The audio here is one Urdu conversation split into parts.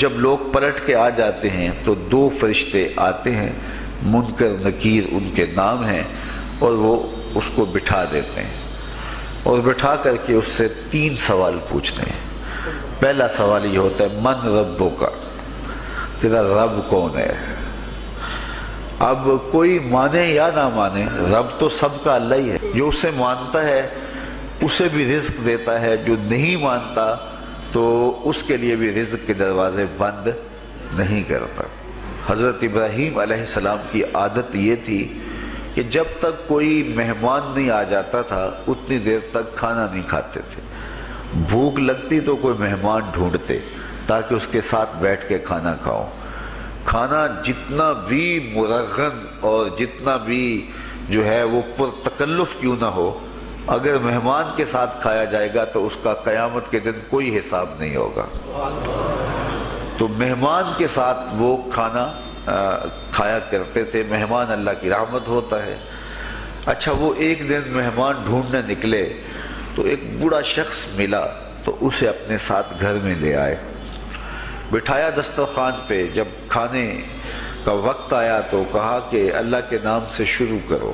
جب لوگ پلٹ کے آ جاتے ہیں تو 2 فرشتے آتے ہیں، منکر نکیر ان کے نام ہیں، اور وہ اس کو بٹھا دیتے ہیں اور بٹھا کر کے اس سے 3 سوال پوچھتے ہیں۔ پہلا سوال یہ ہوتا ہے من ربک، تیرا رب کون ہے؟ اب کوئی مانے یا نہ مانے، رب تو سب کا اللہ ہی ہے۔ جو اسے مانتا ہے اسے بھی رزق دیتا ہے، جو نہیں مانتا تو اس کے لیے بھی رزق کے دروازے بند نہیں کرتا۔ حضرت ابراہیم علیہ السلام کی عادت یہ تھی کہ جب تک کوئی مہمان نہیں آ جاتا تھا اتنی دیر تک کھانا نہیں کھاتے تھے۔ بھوک لگتی تو کوئی مہمان ڈھونڈتے تاکہ اس کے ساتھ بیٹھ کے کھانا کھاؤ۔ کھانا جتنا بھی مرغن اور جتنا بھی جو ہے وہ پرتکلف کیوں نہ ہو، اگر مہمان کے ساتھ کھایا جائے گا تو اس کا قیامت کے دن کوئی حساب نہیں ہوگا۔ تو مہمان کے ساتھ وہ کھانا کھایا کرتے تھے۔ مہمان اللہ کی رحمت ہوتا ہے۔ اچھا، وہ ایک دن مہمان ڈھونڈنے نکلے تو ایک بوڑھا شخص ملا تو اسے اپنے ساتھ گھر میں لے آئے، بٹھایا دسترخوان پہ۔ جب کھانے کا وقت آیا تو کہا کہ اللہ کے نام سے شروع کرو۔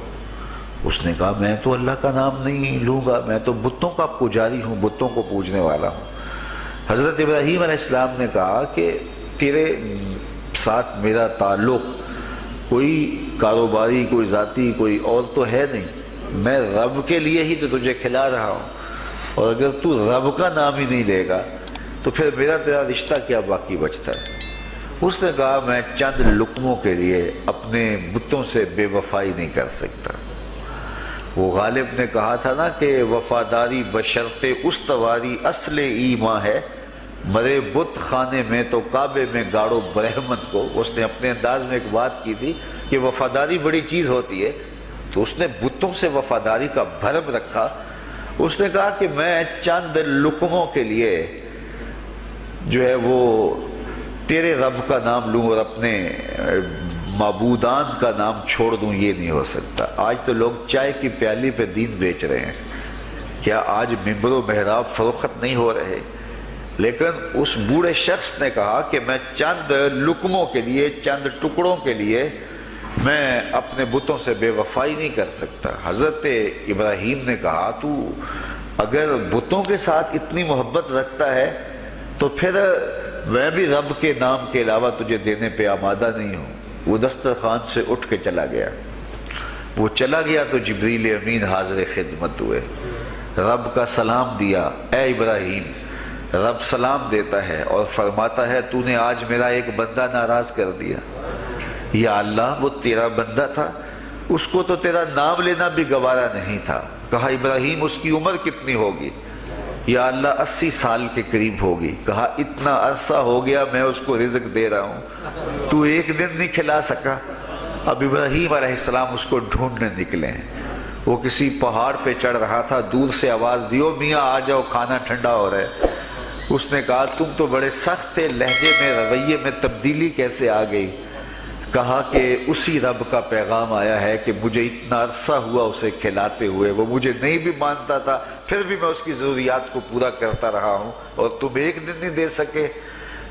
اس نے کہا میں تو اللہ کا نام نہیں لوں گا، میں تو بتوں کا پجاری ہوں، بتوں کو پوجنے والا ہوں۔ حضرت ابراہیم علیہ السلام نے کہا کہ تیرے ساتھ میرا تعلق کوئی کاروباری، کوئی ذاتی، کوئی اور تو ہے نہیں، میں رب کے لیے ہی تو تجھے کھلا رہا ہوں، اور اگر تو رب کا نام ہی نہیں لے گا تو پھر میرا تیرا رشتہ کیا باقی بچتا ہے؟ اس نے کہا میں چند لقموں کے لیے اپنے بتوں سے بے وفائی نہیں کر سکتا۔ وہ غالب نے کہا تھا نا کہ وفاداری بشرط استواری اصل ایمان ہے، مرے بت خانے میں تو کعبے میں گاڑو برہمن کو۔ اس نے اپنے انداز میں ایک بات کی تھی کہ وفاداری بڑی چیز ہوتی ہے، تو اس نے بتوں سے وفاداری کا بھرم رکھا۔ اس نے کہا کہ میں چند لقموں کے لیے جو ہے وہ تیرے رب کا نام لوں اور اپنے معبودان کا نام چھوڑ دوں، یہ نہیں ہو سکتا۔ آج تو لوگ چائے کی پیالی پہ دین بیچ رہے ہیں، کیا آج ممبر و محراب فروخت نہیں ہو رہے؟ لیکن اس بوڑھے شخص نے کہا کہ میں چند لقموں کے لیے، چند ٹکڑوں کے لیے میں اپنے بتوں سے بے وفائی نہیں کر سکتا۔ حضرت ابراہیم نے کہا تو اگر بتوں کے ساتھ اتنی محبت رکھتا ہے تو پھر میں بھی رب کے نام کے علاوہ تجھے دینے پہ آمادہ نہیں ہوں۔ وہ دسترخوان سے اٹھ کے چلا گیا۔ وہ چلا گیا تو جبریل امین حاضر خدمت ہوئے، رب کا سلام دیا، اے ابراہیم۔ رب سلام دیتا ہے اور فرماتا ہے تو نے آج میرا ایک بندہ ناراض کر دیا۔ یا اللہ، وہ تیرا بندہ تھا، اس کو تو تیرا نام لینا بھی گوارا نہیں تھا۔ کہا ابراہیم اس کی عمر کتنی ہوگی؟ یا اللہ 80 سال کے قریب ہوگی۔ کہا اتنا عرصہ ہو گیا میں اس کو رزق دے رہا ہوں، تو ایک دن نہیں کھلا سکا۔ اب ابراہیم علیہ السلام اس کو ڈھونڈنے نکلے ہیں۔ وہ کسی پہاڑ پہ چڑھ رہا تھا، دور سے آواز دیو میاں آ جاؤ کھانا ٹھنڈا ہو رہا ہے۔ اس نے کہا تم تو بڑے سخت تھے، لہجے میں رویے میں تبدیلی کیسے آ گئی؟ کہا کہ اسی رب کا پیغام آیا ہے کہ مجھے اتنا عرصہ ہوا اسے کھلاتے ہوئے، وہ مجھے نہیں بھی مانتا تھا، پھر بھی میں اس کی ضروریات کو پورا کرتا رہا ہوں، اور تم ایک دن نہیں دے سکے،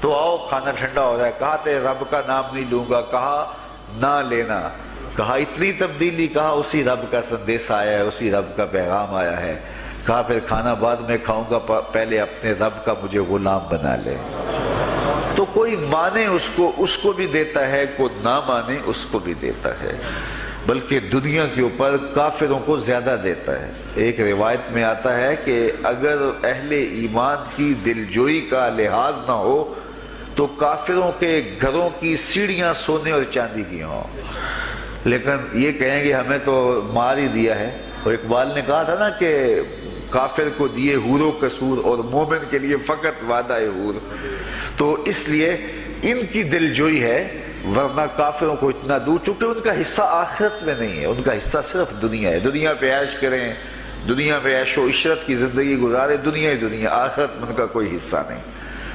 تو آؤ کھانا ٹھنڈا ہو رہا ہے۔ کہا تیرے رب کا نام نہیں لوں گا، کہا نہ لینا۔ کہا اتنی تبدیلی؟ کہا اسی رب کا سندیس آیا ہے، اسی رب کا پیغام آیا ہے۔ کہا پھر کھانا بعد میں کھاؤں گا، پہلے اپنے رب کا مجھے غلام بنا لے۔ تو کوئی مانے اس کو بھی دیتا ہے، کوئی نہ مانے اس کو بھی دیتا ہے، بلکہ دنیا کے اوپر کافروں کو زیادہ دیتا ہے۔ ایک روایت میں آتا ہے کہ اگر اہل ایمان کی دلجوئی کا لحاظ نہ ہو تو کافروں کے گھروں کی سیڑھیاں سونے اور چاندی کی ہوں، لیکن یہ کہیں گے ہمیں تو مار ہی دیا ہے۔ اور اقبال نے کہا تھا نا کہ کافر کو دیے حور و قصور اور مومن کے لیے فقط وعدہ حور۔ تو اس لیے ان کی دلجوئی ہے، ورنہ کافروں کو اتنا دور، چونکہ ان کا حصہ آخرت میں نہیں ہے، ان کا حصہ صرف دنیا ہے۔ دنیا پہ عیش کریں، دنیا پہ عیش و عشرت کی زندگی گزارے، دنیا ہی دنیا، آخرت میں ان کا کوئی حصہ نہیں۔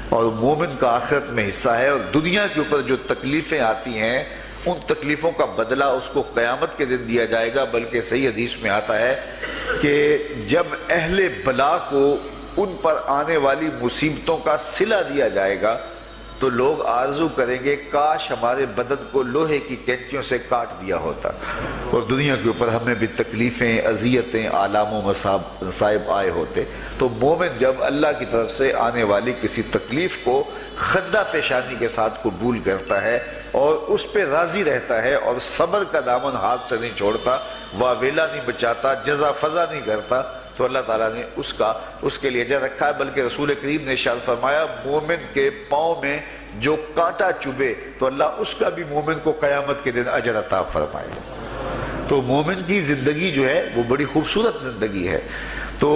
اور مومن کا آخرت میں حصہ ہے، اور دنیا کے اوپر جو تکلیفیں آتی ہیں ان تکلیفوں کا بدلہ اس کو قیامت کے دن دیا جائے گا۔ بلکہ صحیح حدیث میں آتا ہے کہ جب اہل بلا کو ان پر آنے والی مصیبتوں کا صلہ دیا جائے گا تو لوگ آرزو کریں گے کاش ہمارے بدن کو لوہے کی کینچیوں سے کاٹ دیا ہوتا اور دنیا کے اوپر ہمیں بھی تکلیفیں، اذیتیں، آلام و مصائب آئے ہوتے۔ تو مومن جب اللہ کی طرف سے آنے والی کسی تکلیف کو خندہ پیشانی کے ساتھ قبول کرتا ہے اور اس پہ راضی رہتا ہے اور صبر کا دامن ہاتھ سے نہیں چھوڑتا، واویلا نہیں بچاتا، جزا فضا نہیں کرتا، تو اللہ تعالیٰ نے اس کے لیے اجر رکھا ہے۔ بلکہ رسول کریم نے ارشاد فرمایا مومن کے پاؤں میں جو کانٹا چبھے تو اللہ اس کا بھی مومن کو قیامت کے دن اجر عطا فرمائے۔ تو مومن کی زندگی جو ہے وہ بڑی خوبصورت زندگی ہے۔ تو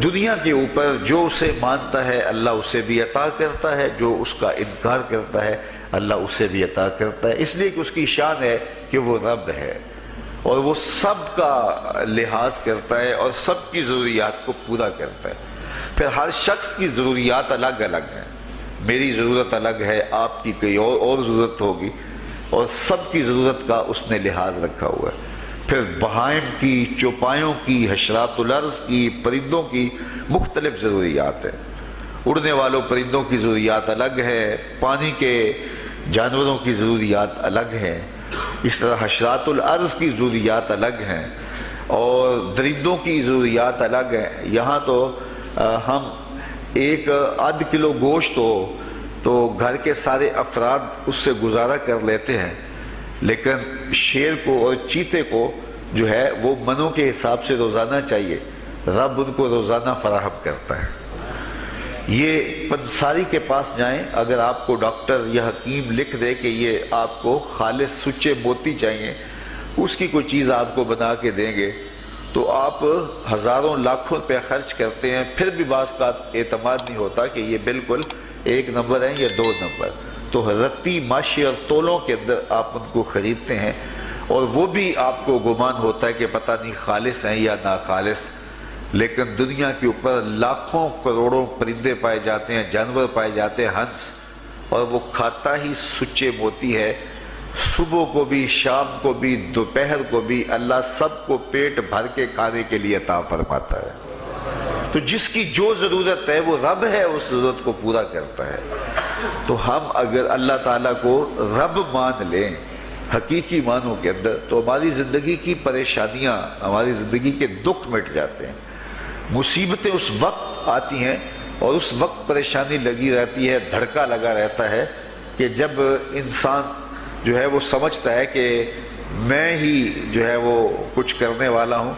دنیا کے اوپر جو اسے مانتا ہے اللہ اسے بھی عطا کرتا ہے، جو اس کا انکار کرتا ہے اللہ اسے بھی عطا کرتا ہے، اس لیے کہ اس کی شان ہے کہ وہ رب ہے اور وہ سب کا لحاظ کرتا ہے اور سب کی ضروریات کو پورا کرتا ہے۔ پھر ہر شخص کی ضروریات الگ الگ ہیں، میری ضرورت الگ ہے، آپ کی کوئی اور ضرورت ہوگی، اور سب کی ضرورت کا اس نے لحاظ رکھا ہوا ہے۔ پھر بہائم کی، چوپایوں کی، حشرات الارض کی، پرندوں کی مختلف ضروریات ہیں۔ اڑنے والوں پرندوں کی ضروریات الگ ہے، پانی کے جانوروں کی ضروریات الگ ہیں، اس طرح حشرات الارض کی ضروریات الگ ہیں اور درندوں کی ضروریات الگ ہیں۔ یہاں تو ہم ایک آدھ کلو گوشت ہو تو گھر کے سارے افراد اس سے گزارا کر لیتے ہیں، لیکن شیر کو اور چیتے کو جو ہے وہ منوں کے حساب سے روزانہ چاہیے، رب ان کو روزانہ فراہم کرتا ہے۔ یہ پنساری کے پاس جائیں، اگر آپ کو ڈاکٹر یا حکیم لکھ دے کہ یہ آپ کو خالص سچے موتی چاہیے، اس کی کوئی چیز آپ کو بنا کے دیں گے تو آپ ہزاروں لاکھوں روپے خرچ کرتے ہیں، پھر بھی بعض کا اعتماد نہیں ہوتا کہ یہ بالکل 1 نمبر ہے یا 2 نمبر۔ تو رتی ماشی اور تولوں کے اندر آپ ان کو خریدتے ہیں اور وہ بھی آپ کو گمان ہوتا ہے کہ پتہ نہیں خالص ہیں یا ناخالص، لیکن دنیا کے اوپر لاکھوں کروڑوں پرندے پائے جاتے ہیں، جانور پائے جاتے ہیں، ہنس، اور وہ کھاتا ہی سچے موتی ہے۔ صبح کو بھی، شام کو بھی، دوپہر کو بھی اللہ سب کو پیٹ بھر کے کھانے کے لیے عطا فرماتا ہے۔ تو جس کی جو ضرورت ہے وہ رب ہے، اس ضرورت کو پورا کرتا ہے۔ تو ہم اگر اللہ تعالیٰ کو رب مان لیں حقیقی معنوں کے اندر تو ہماری زندگی کی پریشانیاں، ہماری زندگی کے دکھ مٹ جاتے ہیں۔ مصیبتیں اس وقت آتی ہیں اور اس وقت پریشانی لگی رہتی ہے، دھڑکا لگا رہتا ہے کہ جب انسان جو ہے وہ سمجھتا ہے کہ میں ہی جو ہے وہ کچھ کرنے والا ہوں۔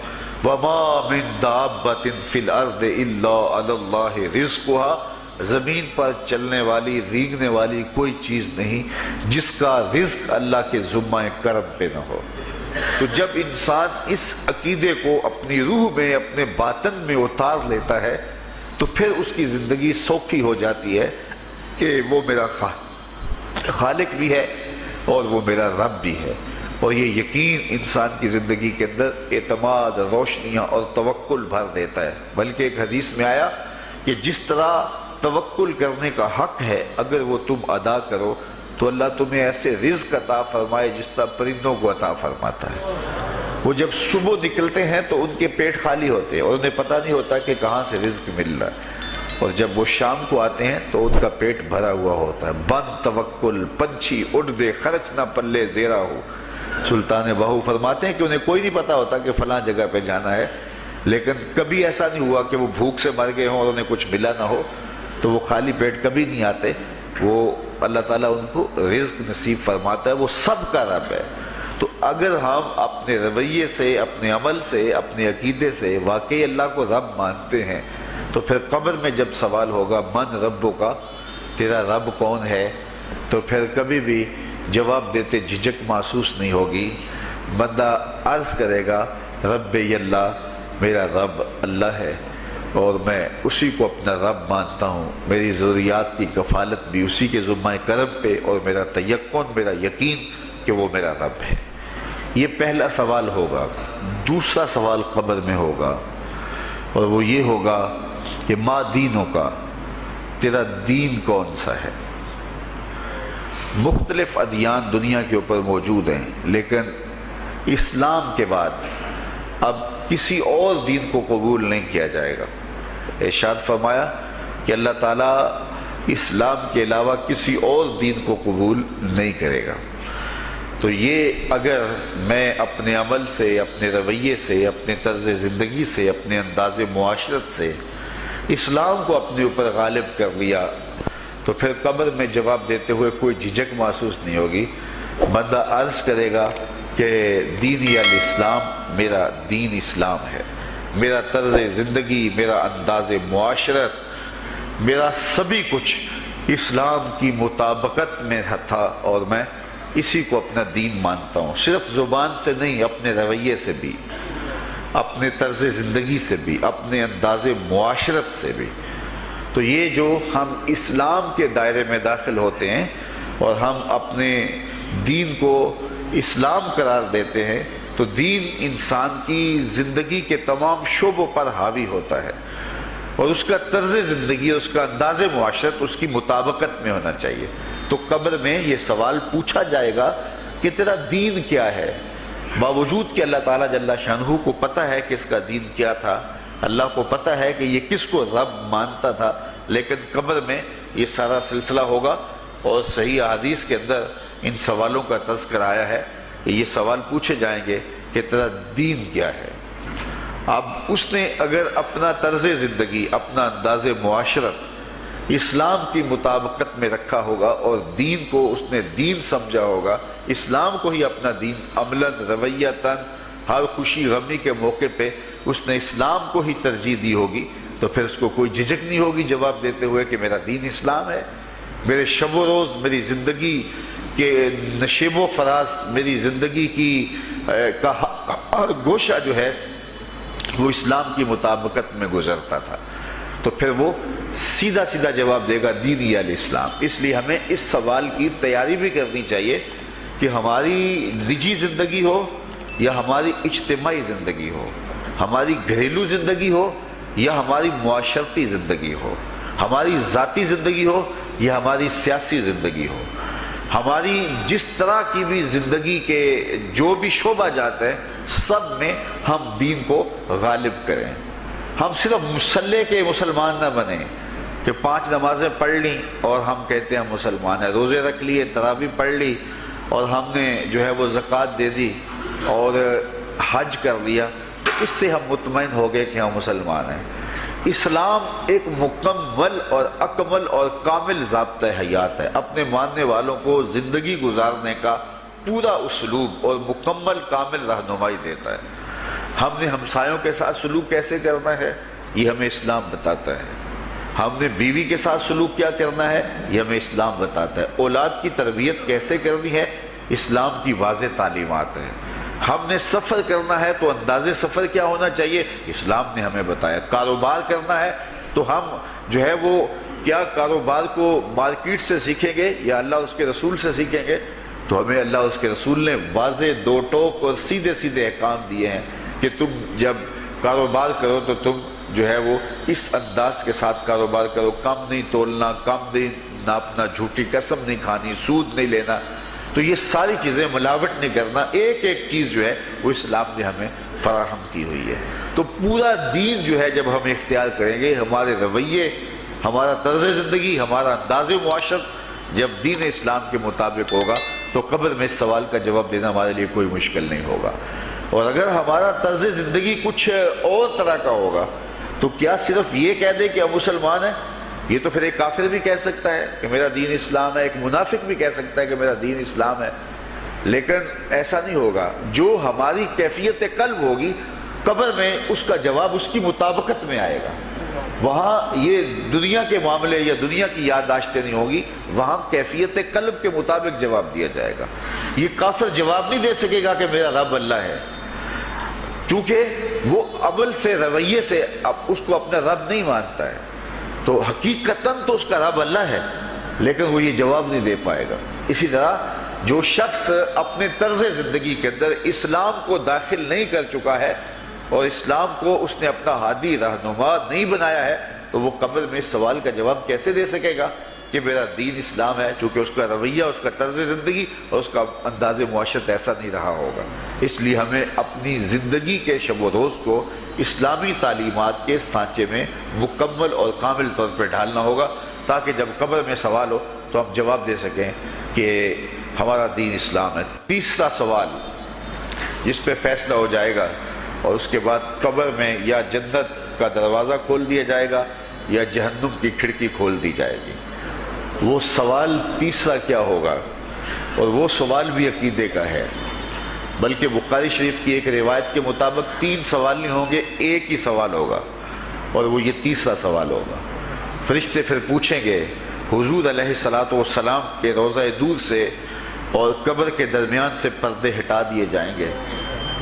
وَمَا مِن دَابَّةٍ فِي الْأَرْضِ إِلَّا عَلَى اللَّهِ رِزْقُهَا، زمین پر چلنے والی، ریگنے والی کوئی چیز نہیں جس کا رزق اللہ کے ذمہ کرم پہ نہ ہو۔ تو جب انسان اس عقیدے کو اپنی روح میں، اپنے باطن میں اتار لیتا ہے تو پھر اس کی زندگی سوکھی ہو جاتی ہے کہ وہ میرا خالق بھی ہے اور وہ میرا رب بھی ہے۔ اور یہ یقین انسان کی زندگی کے اندر اعتماد، روشنیاں اور توکل بھر دیتا ہے۔ بلکہ ایک حدیث میں آیا کہ جس طرح توکل کرنے کا حق ہے اگر وہ تم ادا کرو تو اللہ تمہیں ایسے رزق عطا فرمائے جس طرح پرندوں کو عطا فرماتا ہے۔ وہ جب صبح نکلتے ہیں تو ان کے پیٹ خالی ہوتے ہیں اور انہیں پتہ نہیں ہوتا کہ کہاں سے رزق مل رہا ہے، اور جب وہ شام کو آتے ہیں تو ان کا پیٹ بھرا ہوا ہوتا ہے۔ بند توکل پنچھی اڑ دے، خرچ نہ پلے زیرہ ہو۔ سلطان بہو فرماتے ہیں کہ انہیں کوئی نہیں پتا ہوتا کہ فلاں جگہ پہ جانا ہے، لیکن کبھی ایسا نہیں ہوا کہ وہ بھوک سے مر گئے ہوں اور انہیں کچھ ملا نہ ہو، تو وہ خالی پیٹ کبھی نہیں آتے۔ وہ اللہ تعالیٰ ان کو رزق نصیب فرماتا ہے، وہ سب کا رب ہے۔ تو اگر ہم اپنے رویے سے، اپنے عمل سے، اپنے عقیدے سے واقعی اللہ کو رب مانتے ہیں تو پھر قبر میں جب سوال ہوگا من ربو کا، تیرا رب کون ہے، تو پھر کبھی بھی جواب دیتے جھجک محسوس نہیں ہوگی۔ بندہ عرض کرے گا رب اللہ، میرا رب اللہ ہے اور میں اسی کو اپنا رب مانتا ہوں، میری ضروریات کی کفالت بھی اسی کے ذمہ کرم پہ، اور میرا تیقن، میرا یقین کہ وہ میرا رب ہے۔ یہ پہلا سوال ہوگا۔ دوسرا سوال قبر میں ہوگا اور وہ یہ ہوگا کہ ما دینوں کا، تیرا دین کون سا ہے۔ مختلف ادیان دنیا کے اوپر موجود ہیں، لیکن اسلام کے بعد اب کسی اور دین کو قبول نہیں کیا جائے گا۔ ارشاد فرمایا کہ اللہ تعالیٰ اسلام کے علاوہ کسی اور دین کو قبول نہیں کرے گا۔ تو یہ اگر میں اپنے عمل سے، اپنے رویے سے، اپنے طرز زندگی سے، اپنے انداز معاشرت سے اسلام کو اپنے اوپر غالب کر لیا تو پھر قبر میں جواب دیتے ہوئے کوئی جھجک محسوس نہیں ہوگی۔ بندہ عرض کرے گا کہ دینی الاسلام، میرا دین اسلام ہے، میرا طرز زندگی، میرا انداز معاشرت، میرا سبھی کچھ اسلام کی مطابقت میں تھا اور میں اسی کو اپنا دین مانتا ہوں، صرف زبان سے نہیں، اپنے رویے سے بھی، اپنے طرز زندگی سے بھی، اپنے انداز معاشرت سے بھی۔ تو یہ جو ہم اسلام کے دائرے میں داخل ہوتے ہیں اور ہم اپنے دین کو اسلام قرار دیتے ہیں تو دین انسان کی زندگی کے تمام شعبوں پر حاوی ہوتا ہے اور اس کا طرز زندگی، اس کا انداز معاشرت اس کی مطابقت میں ہونا چاہیے۔ تو قبر میں یہ سوال پوچھا جائے گا کہ تیرا دین کیا ہے، باوجود کہ اللہ تعالیٰ جل شانہ کو پتہ ہے کہ اس کا دین کیا تھا، اللہ کو پتہ ہے کہ یہ کس کو رب مانتا تھا، لیکن قبر میں یہ سارا سلسلہ ہوگا اور صحیح احادیث کے اندر ان سوالوں کا تذکر آیا ہے کہ یہ سوال پوچھے جائیں گے کہ تیرا دین کیا ہے۔ اب اس نے اگر اپنا طرز زندگی، اپنا انداز معاشرت اسلام کی مطابقت میں رکھا ہوگا اور دین کو اس نے دین سمجھا ہوگا، اسلام کو ہی اپنا دین، عملاً، رویتاً، ہر خوشی غمی کے موقع پہ اس نے اسلام کو ہی ترجیح دی ہوگی، تو پھر اس کو کوئی جھجک نہیں ہوگی جواب دیتے ہوئے کہ میرا دین اسلام ہے، میرے شب و روز، میری زندگی کے نشیب و فراز، میری زندگی کی کا ہر گوشہ جو ہے وہ اسلام کی مطابقت میں گزرتا تھا۔ تو پھر وہ سیدھا سیدھا جواب دے گا دینی الاسلام۔ اس لیے ہمیں اس سوال کی تیاری بھی کرنی چاہیے کہ ہماری نجی زندگی ہو یا ہماری اجتماعی زندگی ہو، ہماری گھریلو زندگی ہو یا ہماری معاشرتی زندگی ہو، ہماری ذاتی زندگی ہو یا ہماری سیاسی زندگی ہو، ہماری جس طرح کی بھی زندگی کے جو بھی شعبہ جات ہیں سب میں ہم دین کو غالب کریں۔ ہم صرف مسلح کے مسلمان نہ بنیں کہ 5 نمازیں پڑھ لیں اور ہم کہتے ہیں مسلمان ہیں، روزے رکھ لیے، تراویح پڑھ لی اور ہم نے جو ہے وہ زکوٰۃ دے دی اور حج کر لیا، تو اس سے ہم مطمئن ہو گئے کہ ہم مسلمان ہیں۔ اسلام ایک مکمل اور اکمل اور کامل ضابطہ حیات ہے، اپنے ماننے والوں کو زندگی گزارنے کا پورا اسلوب اور مکمل کامل رہنمائی دیتا ہے۔ ہم نے ہمسایوں کے ساتھ سلوک کیسے کرنا ہے یہ ہمیں اسلام بتاتا ہے، ہم نے بیوی کے ساتھ سلوک کیا کرنا ہے یہ ہمیں اسلام بتاتا ہے، اولاد کی تربیت کیسے کرنی ہے اسلام کی واضح تعلیمات ہیں، ہم نے سفر کرنا ہے تو انداز سفر کیا ہونا چاہیے اسلام نے ہمیں بتایا، کاروبار کرنا ہے تو ہم جو ہے وہ کیا کاروبار کو مارکیٹ سے سیکھیں گے یا اللہ اس کے رسول سے سیکھیں گے، تو ہمیں اللہ اس کے رسول نے واضح دو ٹوک اور سیدھے سیدھے احکام دیے ہیں کہ تم جب کاروبار کرو تو تم جو ہے وہ اس انداز کے ساتھ کاروبار کرو، کم نہیں تولنا، کم نہیں ناپنا، جھوٹی قسم نہیں کھانی، سود نہیں لینا، تو یہ ساری چیزیں ملاوٹ نہیں کرنا، ایک ایک چیز جو ہے وہ اسلام نے ہمیں فراہم کی ہوئی ہے۔ تو پورا دین جو ہے جب ہم اختیار کریں گے، ہمارے رویے، ہمارا طرز زندگی، ہمارا انداز معاشرت جب دین اسلام کے مطابق ہوگا تو قبر میں اس سوال کا جواب دینا ہمارے لیے کوئی مشکل نہیں ہوگا۔ اور اگر ہمارا طرز زندگی کچھ اور طرح کا ہوگا تو کیا صرف یہ کہہ دے کہ ہم مسلمان ہیں؟ یہ تو پھر ایک کافر بھی کہہ سکتا ہے کہ میرا دین اسلام ہے، ایک منافق بھی کہہ سکتا ہے کہ میرا دین اسلام ہے، لیکن ایسا نہیں ہوگا۔ جو ہماری کیفیت قلب ہوگی قبر میں اس کا جواب اس کی مطابقت میں آئے گا، وہاں یہ دنیا کے معاملے یا دنیا کی یادداشتیں نہیں ہوگی، وہاں کیفیت قلب کے مطابق جواب دیا جائے گا۔ یہ کافر جواب نہیں دے سکے گا کہ میرا رب اللہ ہے، کیونکہ وہ عمل سے، رویے سے اس کو اپنا رب نہیں مانتا ہے، تو حقیقتاً تو اس کا رب اللہ ہے لیکن وہ یہ جواب نہیں دے پائے گا۔ اسی طرح جو شخص اپنے طرز زندگی کے اندر اسلام کو داخل نہیں کر چکا ہے اور اسلام کو اس نے اپنا ہادی رہنما نہیں بنایا ہے تو وہ قبر میں اس سوال کا جواب کیسے دے سکے گا کہ میرا دین اسلام ہے، چونکہ اس کا رویہ، اس کا طرز زندگی اور اس کا انداز معاشرت ایسا نہیں رہا ہوگا۔ اس لیے ہمیں اپنی زندگی کے شب و روز کو اسلامی تعلیمات کے سانچے میں مکمل اور کامل طور پر ڈھالنا ہوگا تاکہ جب قبر میں سوال ہو تو ہم جواب دے سکیں کہ ہمارا دین اسلام ہے۔ تیسرا سوال جس پہ فیصلہ ہو جائے گا، اور اس کے بعد قبر میں یا جنت کا دروازہ کھول دیا جائے گا یا جہنم کی کھڑکی کھول دی جائے گی۔ وہ سوال تیسرا کیا ہوگا؟ اور وہ سوال بھی عقیدے کا ہے، بلکہ بخاری شریف کی ایک روایت کے مطابق 3 سوال نہیں ہوں گے، ایک ہی سوال ہوگا، اور وہ یہ تیسرا سوال ہوگا۔ فرشتے پھر پوچھیں گے حضور علیہ الصلوۃ والسلام کے روضہ دور سے اور قبر کے درمیان سے پردے ہٹا دیے جائیں گے،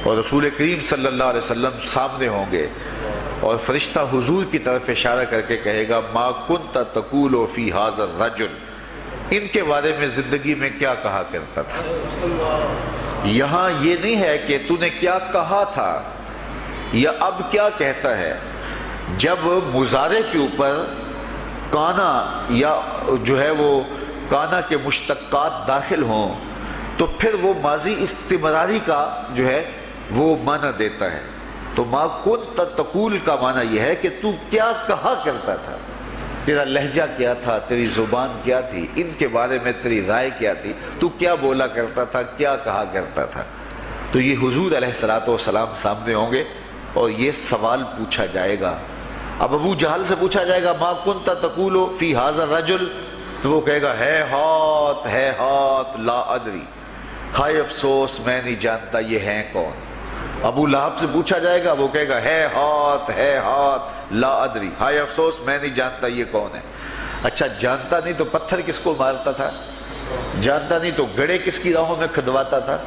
اور رسول کریم صلی اللہ علیہ وسلم سامنے ہوں گے، اور فرشتہ حضور کی طرف اشارہ کر کے کہے گا ما کنت تقول فی ھذا الرجل، ان کے بارے میں زندگی میں کیا کہا کرتا تھا۔ یہاں یہ نہیں ہے کہ تو نے کیا کہا تھا یا اب کیا کہتا ہے۔ جب مضارع کے اوپر کانا یا جو ہے وہ کانا کے مشتقات داخل ہوں تو پھر وہ ماضی استمراری کا جو ہے وہ معنی دیتا ہے۔ تو ما کنت تقول کا معنی یہ ہے کہ تو کیا کہا کرتا تھا، تیرا لہجہ کیا تھا، تیری زبان کیا تھی، ان کے بارے میں تیری رائے کیا تھی، تو کیا بولا کرتا تھا، کیا کہا کرتا تھا۔ تو یہ حضور علیہ الصلوۃ والسلام سامنے ہوں گے اور یہ سوال پوچھا جائے گا۔ اب ابو جہل سے پوچھا جائے گا ما کنت تقول فی ھذا الرجل، تو وہ کہے گا ہے ہاتھ لا ادری، ہائے افسوس میں نہیں جانتا یہ ہیں کون۔ ابو لہب سے پوچھا جائے گا، وہ کہے گا ہے ہاتھ لا ادری، ہائے افسوس میں نہیں جانتا یہ کون ہے۔ اچھا جانتا نہیں تو پتھر کس کو مارتا تھا، جانتا نہیں تو گڑے کس کی راہوں میں کھدواتا تھا،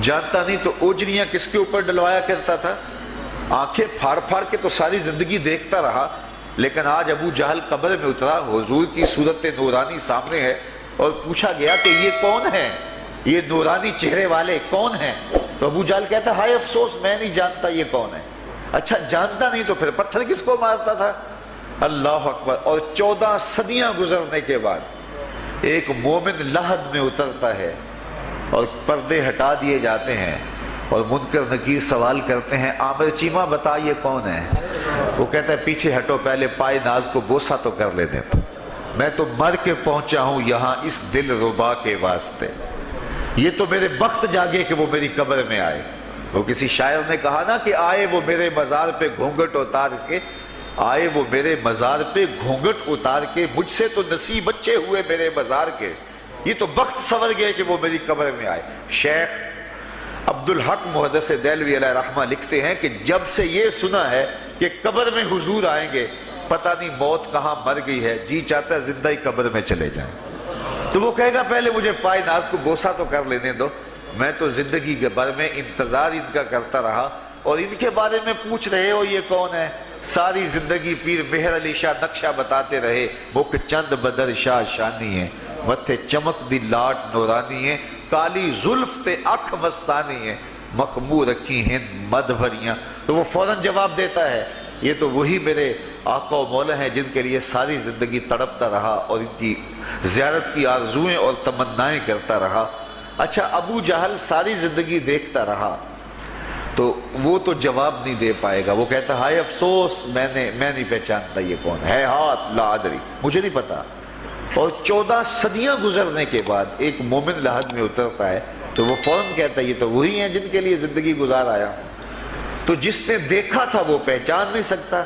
جانتا نہیں تو اوجریاں کس کے اوپر ڈلوایا کرتا تھا۔ آنکھیں پھاڑ پھاڑ کے تو ساری زندگی دیکھتا رہا، لیکن آج ابو جہل قبر میں اترا، حضور کی صورت نورانی سامنے ہے، اور پوچھا گیا کہ یہ کون ہے، یہ نورانی چہرے والے کون ہیں؟ تو ابو جہل کہتا ہے ہائے افسوس میں نہیں جانتا یہ کون ہے۔ اچھا جانتا نہیں تو پھر پتھر کس کو مارتا تھا؟ اللہ اکبر۔ اور 14 صدیاں گزرنے کے بعد ایک مومن لحد میں اترتا ہے اور پردے ہٹا دیے جاتے ہیں، اور منکر نکیر سوال کرتے ہیں عامر چیمہ بتا یہ کون ہے؟ وہ کہتا ہے پیچھے ہٹو، پہلے پائے ناز کو بوسہ تو کر لینے دو، میں تو مر کے پہنچا ہوں یہاں اس دل ربا کے واسطے، یہ تو میرے بخت جاگے کہ وہ میری قبر میں آئے۔ وہ کسی شاعر نے کہا نا کہ آئے وہ میرے مزار پہ گھونگھٹ اتار کے، آئے وہ میرے مزار پہ گھونگھٹ اتار کے، مجھ سے تو نصیب اچھے ہوئے میرے مزار کے، یہ تو بخت سنور گئے کہ وہ میری قبر میں آئے۔ شیخ عبدالحق محدث دہلوی علیہ رحمہ لکھتے ہیں کہ جب سے یہ سنا ہے کہ قبر میں حضور آئیں گے، پتہ نہیں موت کہاں مر گئی ہے، جی چاہتا ہے زندہ ہی قبر میں چلے جائیں۔ تو وہ کہے گا پہلے مجھے پائے ناز کو بوسہ تو کر لینے دو، میں تو زندگی کے بھر میں انتظار ان کا کرتا رہا، اور ان کے بارے میں پوچھ رہے ہو یہ کون ہے؟ ساری زندگی پیر مہر علی شاہ نقشہ بتاتے رہے، مکھ چند بدر شاہ شانی ہے، متھے چمک دی لاٹ نورانی ہے، کالی زلف تے اکھ مستانی ہے، مخمور رکھی ہیں مد بھریاں۔ تو وہ فوراً جواب دیتا ہے یہ تو وہی میرے آقا و مولا ہیں جن کے لیے ساری زندگی تڑپتا رہا اور ان کی زیارت کی آرزوئیں اور تمنائیں کرتا رہا۔ اچھا ابو جہل ساری زندگی دیکھتا رہا تو وہ تو جواب نہیں دے پائے گا، وہ کہتا ہائے افسوس میں نہیں پہچانتا یہ کون ہے، ہاتھ لا ادری، مجھے نہیں پتا۔ اور 14 صدیاں گزرنے کے بعد ایک مومن لحد میں اترتا ہے تو وہ فوراً کہتا ہے یہ تو وہی ہیں جن کے لیے زندگی گزار آیا۔ تو جس نے دیکھا تھا وہ پہچان نہیں سکتا،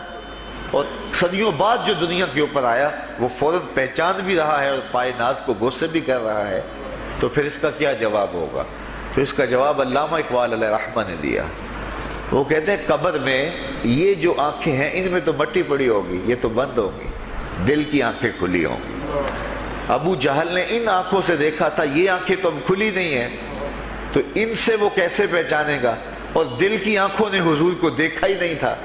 اور صدیوں بعد جو دنیا کے اوپر آیا وہ فوراً پہچان بھی رہا ہے اور پائے ناز کو بوسے بھی کر رہا ہے، تو پھر اس کا کیا جواب ہوگا؟ تو اس کا جواب علامہ اقبال علیہ رحمہ نے دیا۔ وہ کہتے ہیں قبر میں یہ جو آنکھیں ہیں ان میں تو مٹی پڑی ہوگی، یہ تو بند ہوگی، دل کی آنکھیں کھلی ہوں گی۔ ابو جہل نے ان آنکھوں سے دیکھا تھا، یہ آنکھیں تو کھلی نہیں ہیں، تو ان سے وہ کیسے پہچانے گا؟ اور دل کی آنکھوں نے حضور کو دیکھا ہی نہیں تھا۔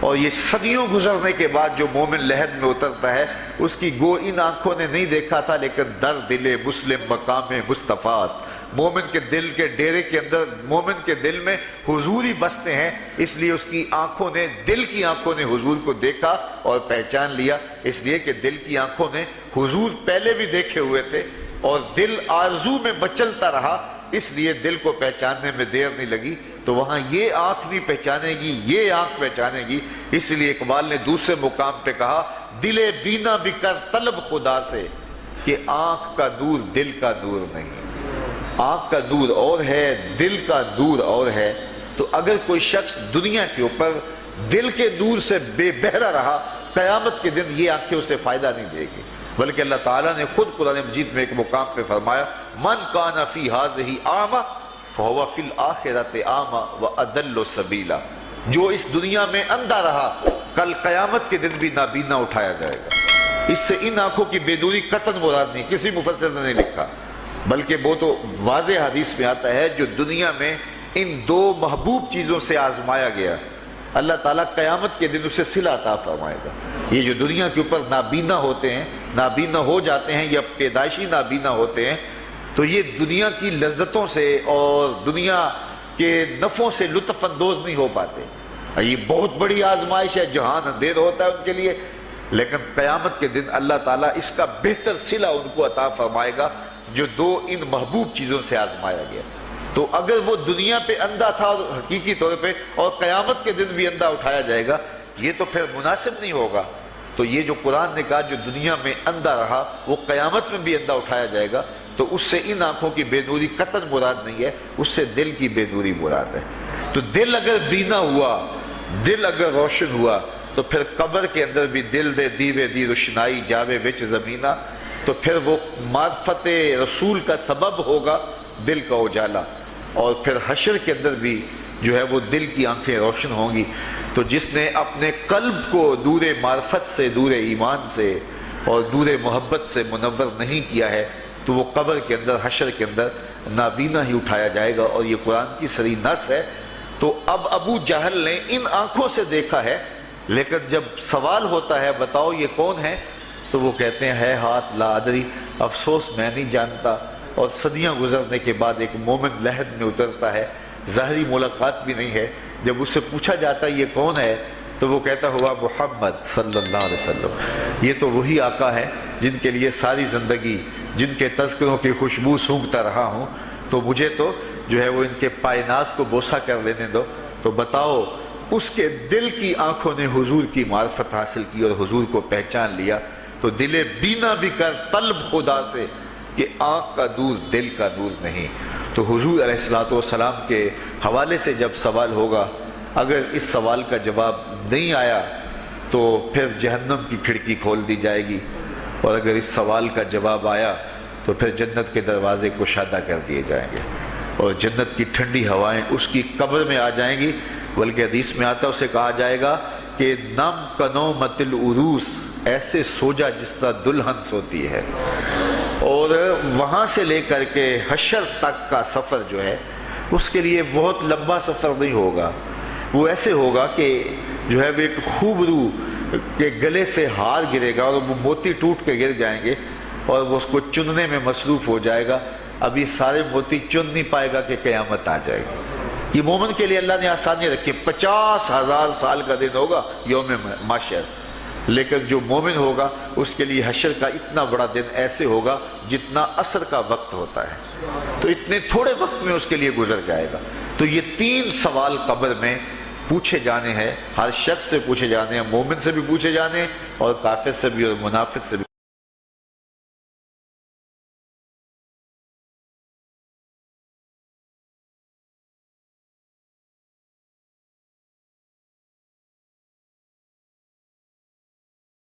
اور یہ صدیوں گزرنے کے بعد جو مومن لحد میں اترتا ہے اس کی گو ان آنکھوں نے نہیں دیکھا تھا، لیکن در دل مسلم مقام مصطفیٰ است، مومن کے دل کے ڈیرے کے اندر مومن کے دل میں حضور ہی بستے ہیں، اس لیے اس کی آنکھوں نے، دل کی آنکھوں نے حضور کو دیکھا اور پہچان لیا، اس لیے کہ دل کی آنکھوں نے حضور پہلے بھی دیکھے ہوئے تھے، اور دل آرزو میں مچلتا رہا اس لیے دل کو پہچاننے میں دیر نہیں لگی، تو وہاں یہ آنکھ نہیں پہچانے گی، یہ آنکھ پہچانے گی۔ اس لیے اقبال نے دوسرے مقام پہ کہا دل بینا بھی کر طلب خدا سے، کہ آنکھ کا نور دل کا نور نہیں۔ آنکھ کا نور اور ہے، دل کا نور اور ہے۔ تو اگر کوئی شخص دنیا کے اوپر دل کے نور سے بے بہرا رہا، قیامت کے دن یہ آنکھیں اسے فائدہ نہیں دے گی، بلکہ اللہ تعالیٰ نے خود قرآن مجید میں ایک مقام پہ فرمایا من کان فی ہذہ اعمی فہو فی الآخرۃ اعمی واضل سبیلا، جو اس دنیا میں اندھا رہا کل قیامت کے دن بھی نابینا اٹھایا جائے گا۔ اس سے ان آنکھوں کی بے نوری قطعاً مراد نہیں، کسی مفسر نے نہیں لکھا، بلکہ وہ تو واضح حدیث میں آتا ہے جو دنیا میں ان دو محبوب چیزوں سے آزمایا گیا، اللہ تعالیٰ قیامت کے دن اسے صلہ عطا فرمائے گا۔ یہ جو دنیا کے اوپر نابینا ہوتے ہیں، نابینا ہو جاتے ہیں یا پیدائشی نابینا ہوتے ہیں، تو یہ دنیا کی لذتوں سے اور دنیا کے نفعوں سے لطف اندوز نہیں ہو پاتے۔ یہ بہت بڑی آزمائش ہے، جہان اندھیر ہوتا ہے ان کے لیے، لیکن قیامت کے دن اللہ تعالیٰ اس کا بہتر صلہ ان کو عطا فرمائے گا جو دو ان محبوب چیزوں سے آزمایا گیا۔ تو اگر وہ دنیا پہ اندھا تھا اور حقیقی طور پہ، اور قیامت کے دن بھی اندھا اٹھایا جائے گا، یہ تو پھر مناسب نہیں ہوگا۔ تو یہ جو قرآن نے کہا جو دنیا میں اندھا رہا وہ قیامت میں بھی اندھا اٹھایا جائے گا، تو اس سے ان آنکھوں کی بے نوری قطعاً مراد نہیں ہے، اس سے دل کی بے نوری مراد ہے۔ تو دل اگر بینا ہوا، دل اگر روشن ہوا، تو پھر قبر کے اندر بھی دل دے دیوے دی روشنائی جاوے وچ زمینہ، تو پھر وہ معرفت رسول کا سبب ہوگا دل کا اجالا، اور پھر حشر کے اندر بھی جو ہے وہ دل کی آنکھیں روشن ہوں گی۔ تو جس نے اپنے قلب کو نور معرفت سے، نور ایمان سے اور نور محبت سے منور نہیں کیا ہے، تو وہ قبر کے اندر، حشر کے اندر نابینا ہی اٹھایا جائے گا، اور یہ قرآن کی صریح نص ہے۔ تو اب ابو جہل نے ان آنکھوں سے دیکھا ہے، لیکن جب سوال ہوتا ہے بتاؤ یہ کون ہے، تو وہ کہتے ہیں ہے ہاتھ لا ادری، افسوس میں نہیں جانتا۔ اور صدیاں گزرنے کے بعد ایک مومن لحد میں اترتا ہے، ظاہری ملاقات بھی نہیں ہے، جب اس سے پوچھا جاتا ہے یہ کون ہے، تو وہ کہتا ہوا محمد صلی اللہ علیہ وسلم۔ یہ تو وہی آقا ہے جن کے لیے ساری زندگی، جن کے تذکروں کی خوشبو سونگھتا رہا ہوں، تو مجھے تو جو ہے وہ ان کے پائناز کو بوسہ کر لینے دو۔ تو بتاؤ اس کے دل کی آنکھوں نے حضور کی معرفت حاصل کی اور حضور کو پہچان لیا، تو دل بینا بھی کر طلب خدا سے، کہ آنکھ کا نور دل کا نور نہیں۔ تو حضور علیہ السلام کے حوالے سے جب سوال ہوگا، اگر اس سوال کا جواب نہیں آیا تو پھر جہنم کی کھڑکی کھول دی جائے گی، اور اگر اس سوال کا جواب آیا تو پھر جنت کے دروازے کشادہ کر دیے جائیں گے، اور جنت کی ٹھنڈی ہوائیں اس کی قبر میں آ جائیں گی۔ بلکہ حدیث میں آتا ہے اسے کہا جائے گا کہ نم کنومت العروس، ایسے سو جا جس طرح دلہن سوتی ہے۔ اور وہاں سے لے کر کے حشر تک کا سفر جو ہے اس کے لیے بہت لمبا سفر نہیں ہوگا، وہ ایسے ہوگا کہ جو ہے وہ ایک خوبرو کے گلے سے ہار گرے گا اور وہ موتی ٹوٹ کے گر جائیں گے، اور وہ اس کو چننے میں مصروف ہو جائے گا۔ ابھی سارے موتی چن نہیں پائے گا کہ قیامت آ جائے گی۔ یہ مومن کے لیے اللہ نے آسانی رکھی، 50,000 سال کا دن ہوگا یوم محشر، لیکن جو مومن ہوگا اس کے لیے حشر کا اتنا بڑا دن ایسے ہوگا جتنا عصر کا وقت ہوتا ہے، تو اتنے تھوڑے وقت میں اس کے لیے گزر جائے گا۔ تو یہ 3 سوال قبر میں پوچھے جانے ہیں، ہر شخص سے پوچھے جانے ہیں، مومن سے بھی پوچھے جانے ہیں اور کافر سے بھی اور منافق سے بھی۔